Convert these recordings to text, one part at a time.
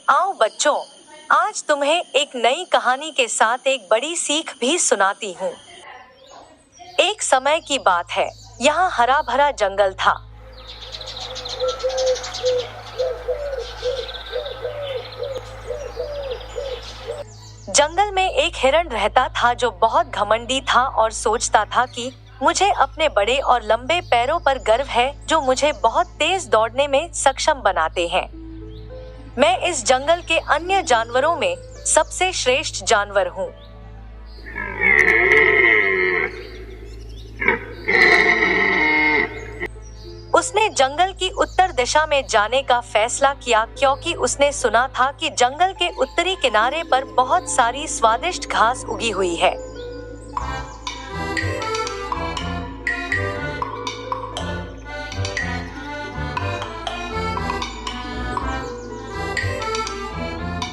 आओ बच्चों, आज तुम्हें एक नई कहानी के साथ एक बड़ी सीख भी सुनाती हूँ। एक समय की बात है, यहाँ हरा भरा जंगल था। जंगल में एक हिरण रहता था जो बहुत घमंडी था और सोचता था कि मुझे अपने बड़े और लंबे पैरों पर गर्व है जो मुझे बहुत तेज दौड़ने में सक्षम बनाते हैं। मैं इस जंगल के अन्य जानवरों में सबसे श्रेष्ठ जानवर हूँ। उसने जंगल की उत्तर दिशा में जाने का फैसला किया क्योंकि उसने सुना था कि जंगल के उत्तरी किनारे पर बहुत सारी स्वादिष्ट घास उगी हुई है।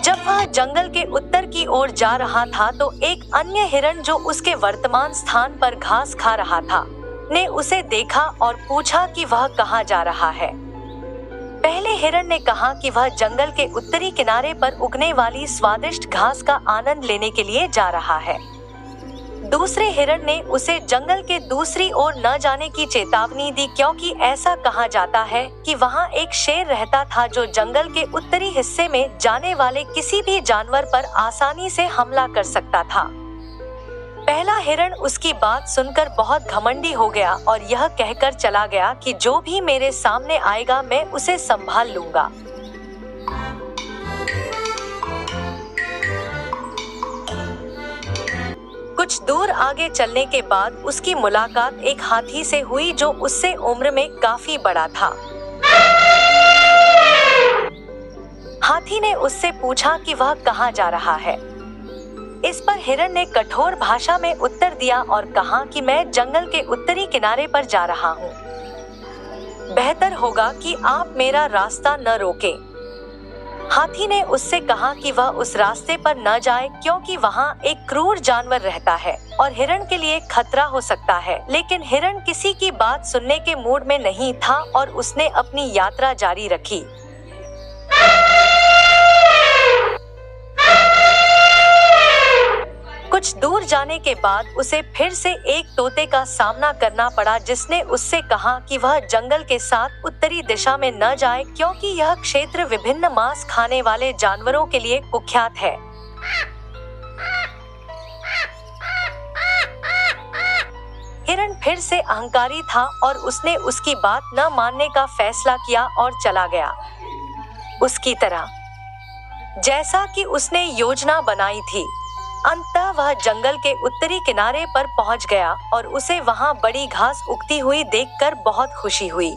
जब वह जंगल के उत्तर की ओर जा रहा था तो एक अन्य हिरण जो उसके वर्तमान स्थान पर घास खा रहा था, ने उसे देखा और पूछा कि वह कहाँ जा रहा है। पहले हिरण ने कहा कि वह जंगल के उत्तरी किनारे पर उगने वाली स्वादिष्ट घास का आनंद लेने के लिए जा रहा है। दूसरे हिरण ने उसे जंगल के दूसरी ओर न जाने की चेतावनी दी क्योंकि ऐसा कहा जाता है कि वहां एक शेर रहता था जो जंगल के उत्तरी हिस्से में जाने वाले किसी भी जानवर पर आसानी से हमला कर सकता था। पहला हिरण उसकी बात सुनकर बहुत घमंडी हो गया और यह कहकर चला गया कि जो भी मेरे सामने आएगा मैं उसे संभाल लूंगा। कुछ दूर आगे चलने के बाद उसकी मुलाकात एक हाथी से हुई जो उससे उम्र में काफी बड़ा था। हाथी ने उससे पूछा कि वह कहाँ जा रहा है। इस पर हिरण ने कठोर भाषा में उत्तर दिया और कहा कि मैं जंगल के उत्तरी किनारे पर जा रहा हूँ। बेहतर होगा कि आप मेरा रास्ता न रोकें। हाथी ने उससे कहा कि वह उस रास्ते पर न जाए क्योंकि वहाँ एक क्रूर जानवर रहता है और हिरण के लिए खतरा हो सकता है, लेकिन हिरण किसी की बात सुनने के मूड में नहीं था और उसने अपनी यात्रा जारी रखी। कुछ दूर जाने के बाद उसे फिर से एक तोते का सामना करना पड़ा जिसने उससे कहा कि वह जंगल के साथ उत्तरी दिशा में न जाए क्योंकि यह क्षेत्र विभिन्न मांस खाने वाले जानवरों के लिए कुख्यात है। हिरण फिर से अहंकारी था और उसने उसकी बात न मानने का फैसला किया और चला गया, उसकी तरह जैसा कि उसने योजना बनाई थी। अंततः वह जंगल के उत्तरी किनारे पर पहुंच गया और उसे वहां बड़ी घास उगती हुई देखकर बहुत खुशी हुई।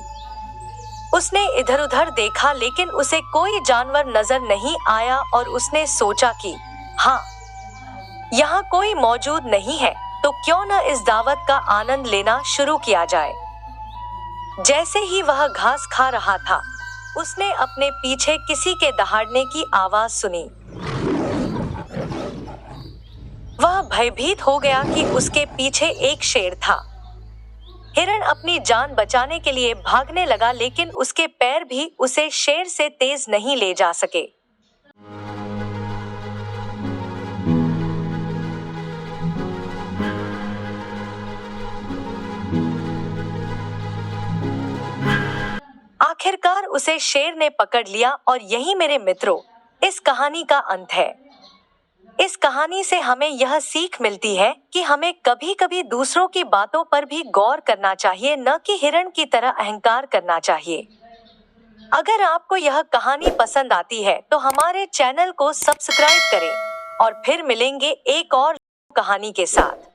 उसने इधर-उधर देखा लेकिन उसे कोई जानवर नजर नहीं आया और उसने सोचा कि हाँ, यहाँ कोई मौजूद नहीं है तो क्यों न इस दावत का आनंद लेना शुरू किया जाए। जैसे ही वह घास खा रहा था, उसने अपने पीछे किसी के दहाड़ने की आवाज सुनी। वह भयभीत हो गया कि उसके पीछे एक शेर था। हिरण अपनी जान बचाने के लिए भागने लगा लेकिन उसके पैर भी उसे शेर से तेज नहीं ले जा सके। आखिरकार उसे शेर ने पकड़ लिया और यही मेरे मित्रों, इस कहानी का अंत है। इस कहानी से हमें यह सीख मिलती है कि हमें कभी-कभी दूसरों की बातों पर भी गौर करना चाहिए, न कि हिरण की तरह अहंकार करना चाहिए। अगर आपको यह कहानी पसंद आती है तो हमारे चैनल को सब्सक्राइब करें और फिर मिलेंगे एक और कहानी के साथ।